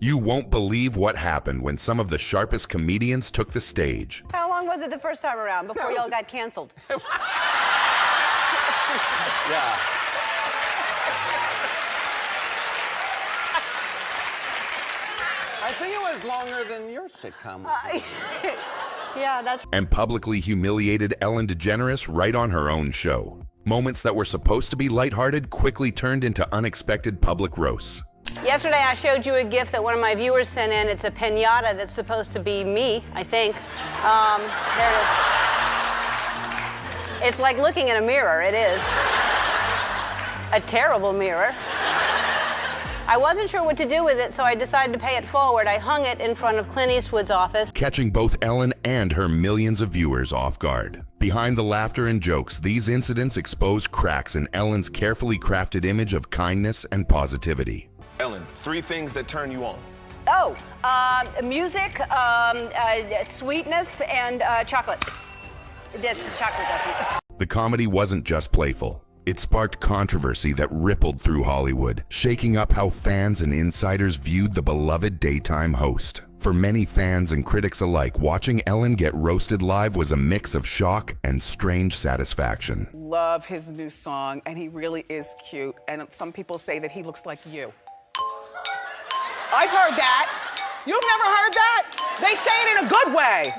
You won't believe what happened when some of the sharpest comedians took the stage. How long was it the first time around before y'all got canceled? Yeah. I think it was longer than your sitcom. Yeah, that's... And publicly humiliated Ellen DeGeneres right on her own show. Moments that were supposed to be lighthearted quickly turned into unexpected public roasts. Yesterday, I showed you a gift that one of my viewers sent in. It's a piñata that's supposed to be me, I think. There it is. It's like looking in a mirror, it is. A terrible mirror. I wasn't sure what to do with it, so I decided to pay it forward. I hung it in front of Clint Eastwood's office. Catching both Ellen and her millions of viewers off guard. Behind the laughter and jokes, these incidents expose cracks in Ellen's carefully crafted image of kindness and positivity. Ellen, 3 things that turn you on. Oh, music, sweetness, and chocolate. That's chocolate, doesn't. The comedy wasn't just playful. It sparked controversy that rippled through Hollywood, shaking up how fans and insiders viewed the beloved daytime host. For many fans and critics alike, watching Ellen get roasted live was a mix of shock and strange satisfaction. Love his new song, and he really is cute. And some people say that he looks like you. I've heard that. You've never heard that? They say it in a good way.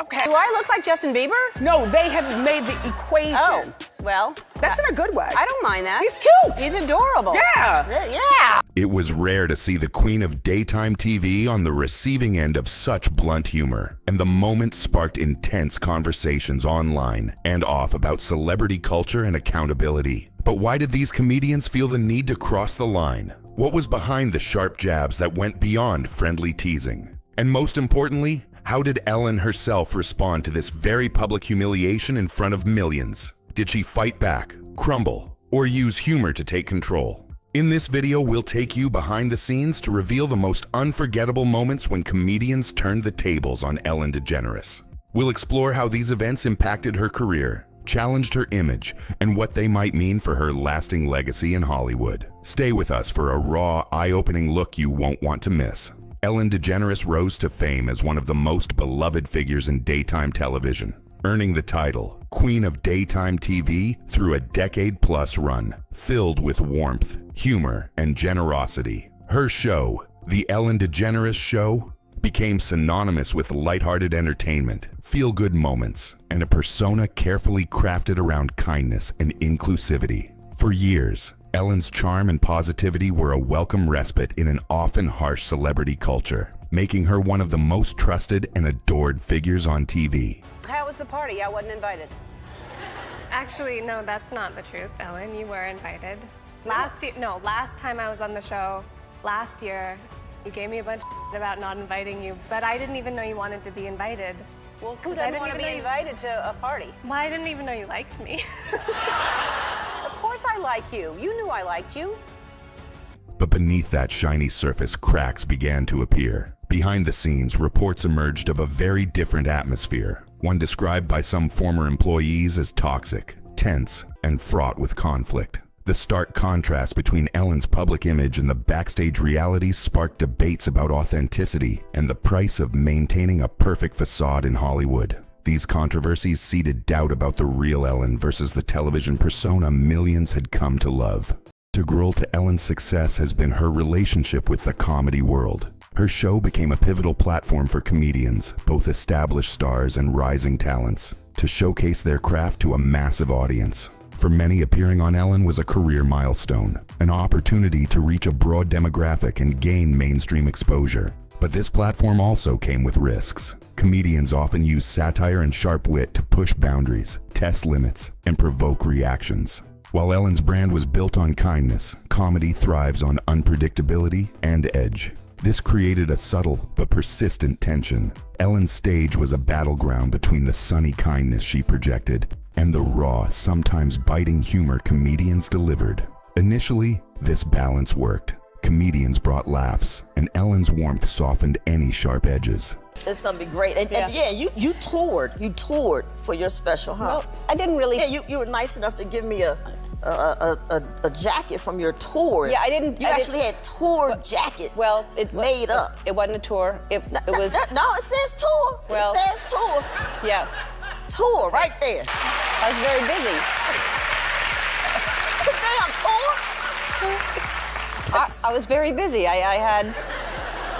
Okay. Do I look like Justin Bieber? No, they have made the equation. Oh, well. That's in a good way. I don't mind that. He's cute. He's adorable. Yeah. Yeah. It was rare to see the queen of daytime TV on the receiving end of such blunt humor, and the moment sparked intense conversations online and off about celebrity culture and accountability. But why did these comedians feel the need to cross the line? What was behind the sharp jabs that went beyond friendly teasing? And most importantly, how did Ellen herself respond to this very public humiliation in front of millions? Did she fight back, crumble, or use humor to take control? In this video, we'll take you behind the scenes to reveal the most unforgettable moments when comedians turned the tables on Ellen DeGeneres. We'll explore how these events impacted her career, challenged her image, and what they might mean for her lasting legacy in Hollywood. Stay with us for a raw, eye-opening look you won't want to miss. Ellen DeGeneres rose to fame as one of the most beloved figures in daytime television, earning the title Queen of Daytime TV through a decade-plus run, filled with warmth, humor, and generosity. Her show, The Ellen DeGeneres Show, became synonymous with lighthearted entertainment, feel-good moments, and a persona carefully crafted around kindness and inclusivity. For years, Ellen's charm and positivity were a welcome respite in an often harsh celebrity culture, making her one of the most trusted and adored figures on TV. How was the party? I wasn't invited. Actually, no, that's not the truth, Ellen. You were invited. Last time I was on the show, last year, you gave me a bunch of about not inviting you, but I didn't even know you wanted to be invited. Well, who doesn't want to be invited to a party? Well, I didn't even know you liked me. Of course I like you. You knew I liked you. But beneath that shiny surface, cracks began to appear. Behind the scenes, reports emerged of a very different atmosphere, one described by some former employees as toxic, tense, and fraught with conflict. The stark contrast between Ellen's public image and the backstage reality sparked debates about authenticity and the price of maintaining a perfect facade in Hollywood. These controversies seeded doubt about the real Ellen versus the television persona millions had come to love. Integral to Ellen's success has been her relationship with the comedy world. Her show became a pivotal platform for comedians, both established stars and rising talents, to showcase their craft to a massive audience. For many, appearing on Ellen was a career milestone, an opportunity to reach a broad demographic and gain mainstream exposure. But this platform also came with risks. Comedians often use satire and sharp wit to push boundaries, test limits, and provoke reactions. While Ellen's brand was built on kindness, comedy thrives on unpredictability and edge. This created a subtle but persistent tension. Ellen's stage was a battleground between the sunny kindness she projected and the raw, sometimes biting humor comedians delivered. Initially, this balance worked. Comedians brought laughs, and Ellen's warmth softened any sharp edges. It's gonna be great. And yeah, you toured for your special, huh? Well, I didn't really... Yeah, you were nice enough to give me a a jacket from your tour. Yeah, I didn't. You actually had tour jacket. Well, made up. It wasn't a tour. It was. No, it says tour. Well, it says tour. Yeah. Tour right there. I was very busy. Damn tour. I was very busy. I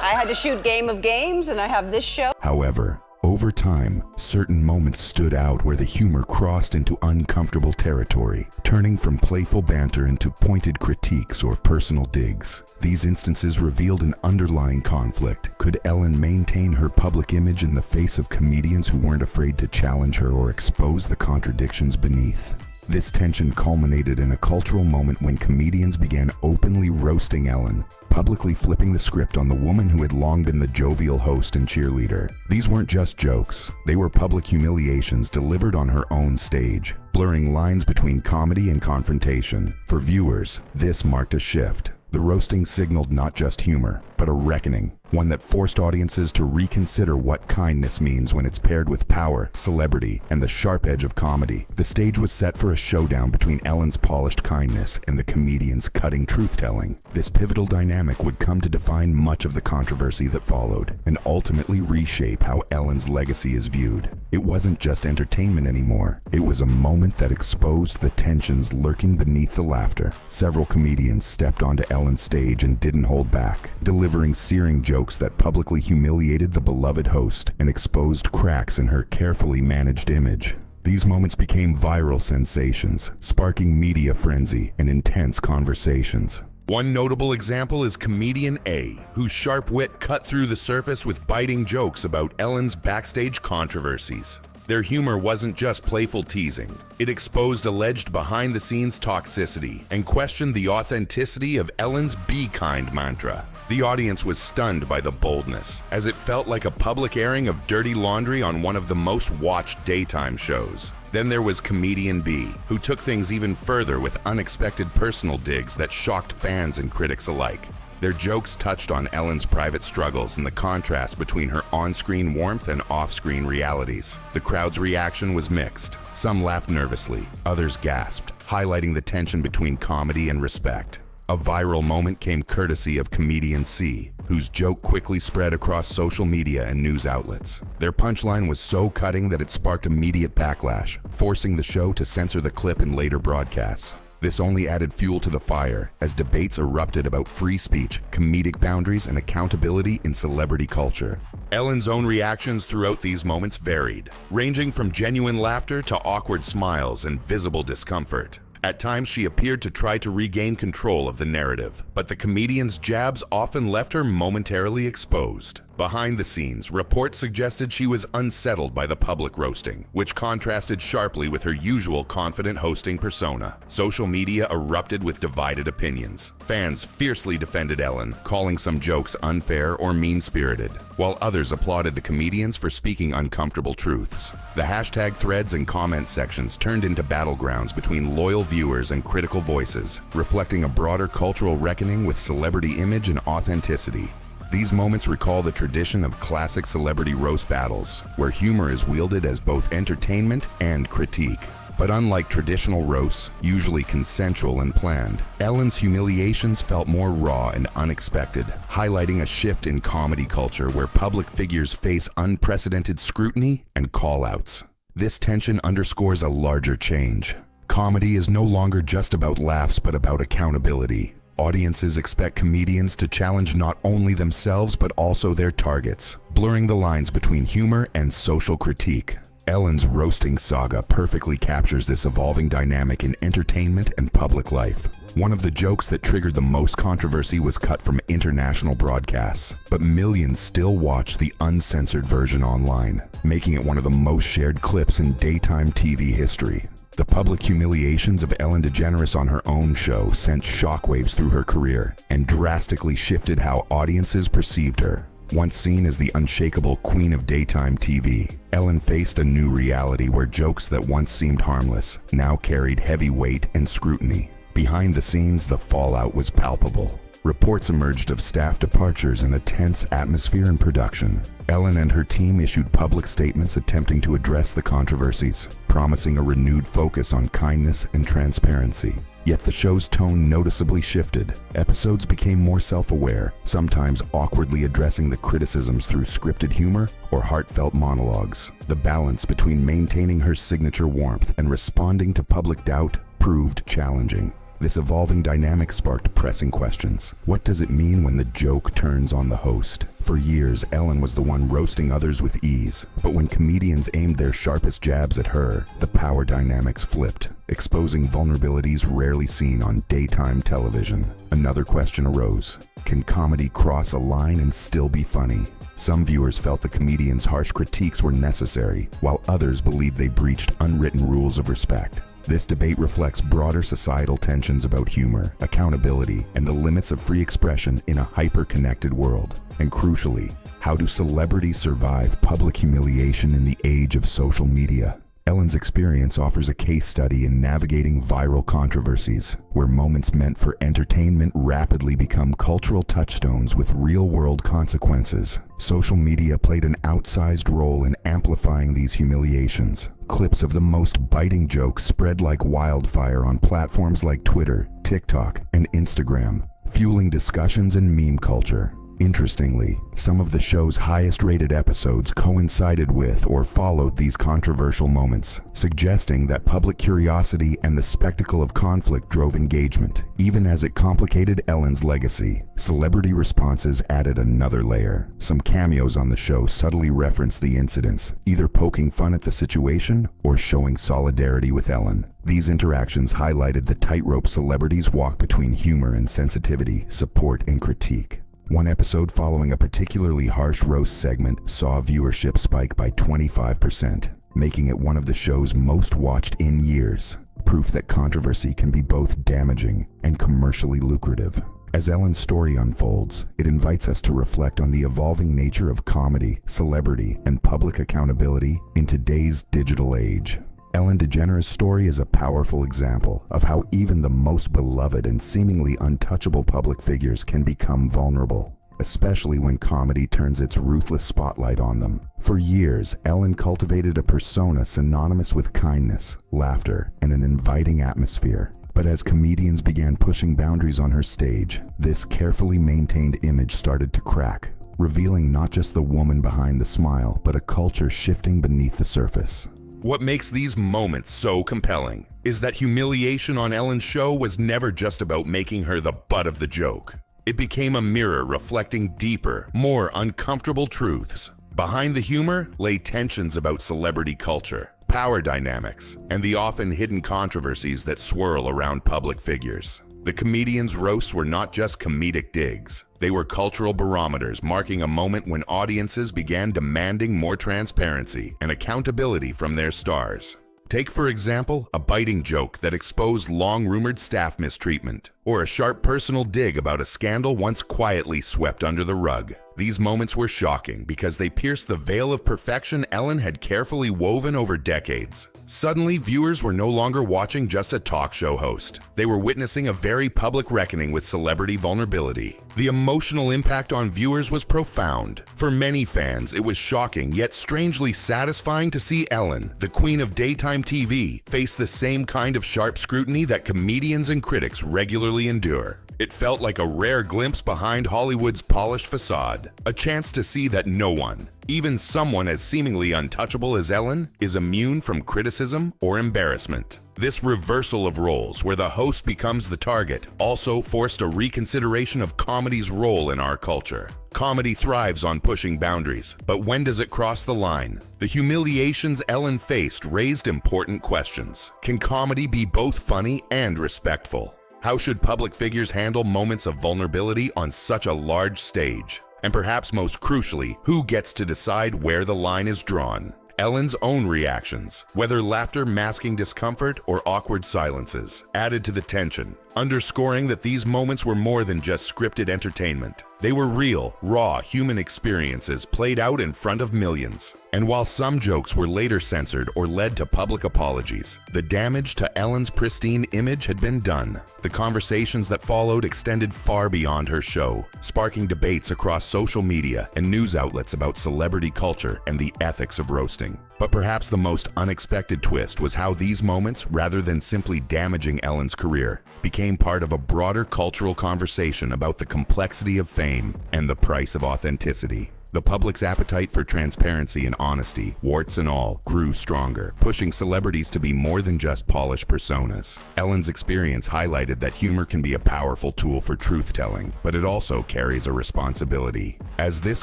had to shoot Game of Games, and I have this show. However, over time, certain moments stood out where the humor crossed into uncomfortable territory, turning from playful banter into pointed critiques or personal digs. These instances revealed an underlying conflict. Could Ellen maintain her public image in the face of comedians who weren't afraid to challenge her or expose the contradictions beneath? This tension culminated in a cultural moment when comedians began openly roasting Ellen, publicly flipping the script on the woman who had long been the jovial host and cheerleader. These weren't just jokes. They were public humiliations delivered on her own stage, blurring lines between comedy and confrontation. For viewers, this marked a shift. The roasting signaled not just humor, but a reckoning, one that forced audiences to reconsider what kindness means when it's paired with power, celebrity, and the sharp edge of comedy. The stage was set for a showdown between Ellen's polished kindness and the comedian's cutting truth-telling. This pivotal dynamic would come to define much of the controversy that followed, and ultimately reshape how Ellen's legacy is viewed. It wasn't just entertainment anymore. It was a moment that exposed the tensions lurking beneath the laughter. Several comedians stepped onto Ellen's stage and didn't hold back, delivering searing jokes that publicly humiliated the beloved host and exposed cracks in her carefully managed image. These moments became viral sensations, sparking media frenzy and intense conversations. One notable example is comedian A, whose sharp wit cut through the surface with biting jokes about Ellen's backstage controversies. Their humor wasn't just playful teasing. It exposed alleged behind-the-scenes toxicity and questioned the authenticity of Ellen's "Be Kind" mantra. The audience was stunned by the boldness, as it felt like a public airing of dirty laundry on one of the most watched daytime shows. Then there was comedian B, who took things even further with unexpected personal digs that shocked fans and critics alike. Their jokes touched on Ellen's private struggles and the contrast between her on-screen warmth and off-screen realities. The crowd's reaction was mixed. Some laughed nervously, others gasped, highlighting the tension between comedy and respect. A viral moment came courtesy of comedian C, whose joke quickly spread across social media and news outlets. Their punchline was so cutting that it sparked immediate backlash, forcing the show to censor the clip in later broadcasts. This only added fuel to the fire as debates erupted about free speech, comedic boundaries, and accountability in celebrity culture. Ellen's own reactions throughout these moments varied, ranging from genuine laughter to awkward smiles and visible discomfort. At times, she appeared to try to regain control of the narrative, but the comedian's jabs often left her momentarily exposed. Behind the scenes, reports suggested she was unsettled by the public roasting, which contrasted sharply with her usual confident hosting persona. Social media erupted with divided opinions. Fans fiercely defended Ellen, calling some jokes unfair or mean-spirited, while others applauded the comedians for speaking uncomfortable truths. The hashtag threads and comment sections turned into battlegrounds between loyal viewers and critical voices, reflecting a broader cultural reckoning with celebrity image and authenticity. These moments recall the tradition of classic celebrity roast battles, where humor is wielded as both entertainment and critique. But unlike traditional roasts, usually consensual and planned, Ellen's humiliations felt more raw and unexpected, highlighting a shift in comedy culture where public figures face unprecedented scrutiny and call-outs. This tension underscores a larger change. Comedy is no longer just about laughs, but about accountability. Audiences expect comedians to challenge not only themselves but also their targets, blurring the lines between humor and social critique. Ellen's roasting saga perfectly captures this evolving dynamic in entertainment and public life. One of the jokes that triggered the most controversy was cut from international broadcasts, but millions still watch the uncensored version online, making it one of the most shared clips in daytime TV history. The public humiliations of Ellen DeGeneres on her own show sent shockwaves through her career and drastically shifted how audiences perceived her. Once seen as the unshakable queen of daytime TV, Ellen faced a new reality where jokes that once seemed harmless now carried heavy weight and scrutiny. Behind the scenes, the fallout was palpable. Reports emerged of staff departures and a tense atmosphere in production. Ellen and her team issued public statements attempting to address the controversies, promising a renewed focus on kindness and transparency. Yet the show's tone noticeably shifted. Episodes became more self-aware, sometimes awkwardly addressing the criticisms through scripted humor or heartfelt monologues. The balance between maintaining her signature warmth and responding to public doubt proved challenging. This evolving dynamic sparked pressing questions. What does it mean when the joke turns on the host? For years, Ellen was the one roasting others with ease, but when comedians aimed their sharpest jabs at her, the power dynamics flipped, exposing vulnerabilities rarely seen on daytime television. Another question arose: can comedy cross a line and still be funny? Some viewers felt the comedian's harsh critiques were necessary, while others believed they breached unwritten rules of respect. This debate reflects broader societal tensions about humor, accountability, and the limits of free expression in a hyper-connected world. And crucially, how do celebrities survive public humiliation in the age of social media? Ellen's experience offers a case study in navigating viral controversies, where moments meant for entertainment rapidly become cultural touchstones with real-world consequences. Social media played an outsized role in amplifying these humiliations. Clips of the most biting jokes spread like wildfire on platforms like Twitter, TikTok, and Instagram, fueling discussions and meme culture. Interestingly, some of the show's highest-rated episodes coincided with or followed these controversial moments, suggesting that public curiosity and the spectacle of conflict drove engagement. Even as it complicated Ellen's legacy, celebrity responses added another layer. Some cameos on the show subtly referenced the incidents, either poking fun at the situation or showing solidarity with Ellen. These interactions highlighted the tightrope celebrities walk between humor and sensitivity, support and critique. One episode following a particularly harsh roast segment saw viewership spike by 25%, making it one of the show's most watched in years. Proof that controversy can be both damaging and commercially lucrative. As Ellen's story unfolds, it invites us to reflect on the evolving nature of comedy, celebrity, and public accountability in today's digital age. Ellen DeGeneres' story is a powerful example of how even the most beloved and seemingly untouchable public figures can become vulnerable, especially when comedy turns its ruthless spotlight on them. For years, Ellen cultivated a persona synonymous with kindness, laughter, and an inviting atmosphere. But as comedians began pushing boundaries on her stage, this carefully maintained image started to crack, revealing not just the woman behind the smile, but a culture shifting beneath the surface. What makes these moments so compelling is that humiliation on Ellen's show was never just about making her the butt of the joke. It became a mirror reflecting deeper, more uncomfortable truths. Behind the humor lay tensions about celebrity culture, power dynamics, and the often hidden controversies that swirl around public figures. The comedians' roasts were not just comedic digs. They were cultural barometers marking a moment when audiences began demanding more transparency and accountability from their stars. Take, for example, a biting joke that exposed long-rumored staff mistreatment, or a sharp personal dig about a scandal once quietly swept under the rug. These moments were shocking because they pierced the veil of perfection Ellen had carefully woven over decades. Suddenly, viewers were no longer watching just a talk show host. They were witnessing a very public reckoning with celebrity vulnerability. The emotional impact on viewers was profound. For many fans, it was shocking yet strangely satisfying to see Ellen, the queen of daytime TV, face the same kind of sharp scrutiny that comedians and critics regularly endure. It felt like a rare glimpse behind Hollywood's polished facade, a chance to see that no one, even someone as seemingly untouchable as Ellen, is immune from criticism or embarrassment. This reversal of roles, where the host becomes the target, also forced a reconsideration of comedy's role in our culture. Comedy thrives on pushing boundaries, but when does it cross the line? The humiliations Ellen faced raised important questions. Can comedy be both funny and respectful? How should public figures handle moments of vulnerability on such a large stage? And perhaps most crucially, who gets to decide where the line is drawn? Ellen's own reactions, whether laughter masking discomfort or awkward silences, added to the tension, underscoring that these moments were more than just scripted entertainment. They were real, raw human experiences played out in front of millions. And while some jokes were later censored or led to public apologies, the damage to Ellen's pristine image had been done. The conversations that followed extended far beyond her show, sparking debates across social media and news outlets about celebrity culture and the ethics of roasting. But perhaps the most unexpected twist was how these moments, rather than simply damaging Ellen's career, became part of a broader cultural conversation about the complexity of fame and the price of authenticity. The public's appetite for transparency and honesty, warts and all, grew stronger, pushing celebrities to be more than just polished personas. Ellen's experience highlighted that humor can be a powerful tool for truth-telling, but it also carries a responsibility. As this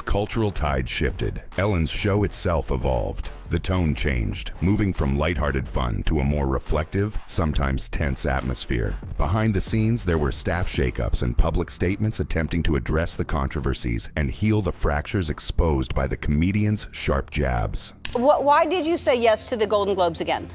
cultural tide shifted, Ellen's show itself evolved. The tone changed, moving from lighthearted fun to a more reflective, sometimes tense atmosphere. Behind the scenes, there were staff shakeups and public statements attempting to address the controversies and heal the fractures exposed by the comedian's sharp jabs. Why did you say yes to the Golden Globes again?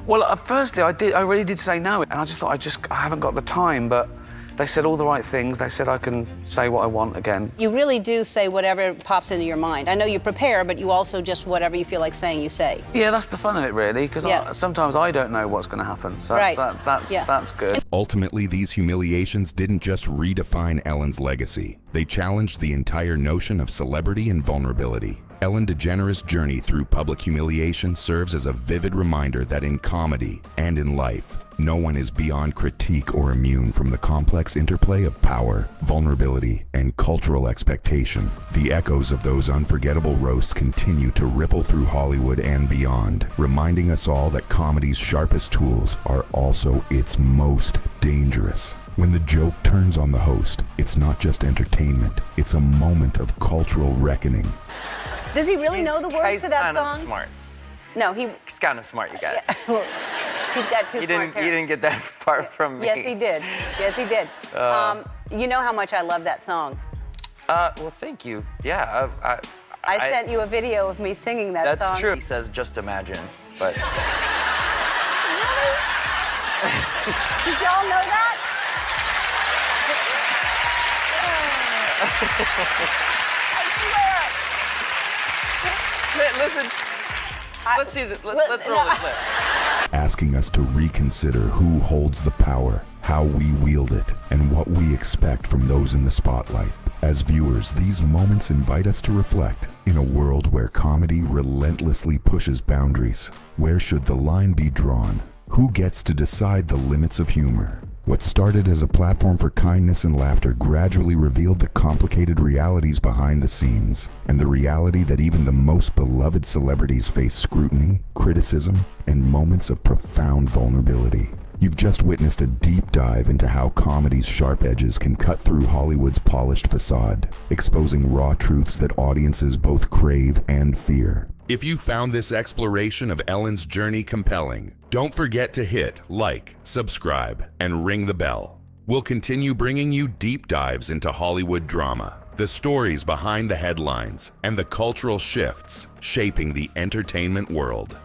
Well, firstly, I really did say no, and I just thought I haven't got the time, but they said all the right things. They said I can say what I want again. You really do say whatever pops into your mind. I know you prepare, but you also just whatever you feel like saying, you say. Yeah, that's the fun of it, really, because sometimes I don't know what's going to happen, so right. that's good. Ultimately, these humiliations didn't just redefine Ellen's legacy. They challenged the entire notion of celebrity and vulnerability. Ellen DeGeneres' journey through public humiliation serves as a vivid reminder that in comedy and in life, no one is beyond critique or immune from the complex interplay of power, vulnerability, and cultural expectation. The echoes of those unforgettable roasts continue to ripple through Hollywood and beyond, reminding us all that comedy's sharpest tools are also its most dangerous. When the joke turns on the host, it's not just entertainment, it's a moment of cultural reckoning. Does he really know the words to that kind song? Of smart. No, he's kind of smart, you guys. Yeah. He's got two smart parents. He didn't get that far from me. Yes, he did. Yes, he did. You know how much I love that song. Well, thank you. Yeah, I sent you a video of me singing that song. That's true. He says, just imagine, but... Really? Did y'all know that? Listen, let's see. Let's roll the clip. Asking us to reconsider who holds the power, how we wield it, and what we expect from those in the spotlight. As viewers, these moments invite us to reflect. In a world where comedy relentlessly pushes boundaries, where should the line be drawn? Who gets to decide the limits of humor? What started as a platform for kindness and laughter gradually revealed the complicated realities behind the scenes, and the reality that even the most beloved celebrities face scrutiny, criticism, and moments of profound vulnerability. You've just witnessed a deep dive into how comedy's sharp edges can cut through Hollywood's polished facade, exposing raw truths that audiences both crave and fear. If you found this exploration of Ellen's journey compelling, don't forget to hit like, subscribe, and ring the bell. We'll continue bringing you deep dives into Hollywood drama, the stories behind the headlines, and the cultural shifts shaping the entertainment world.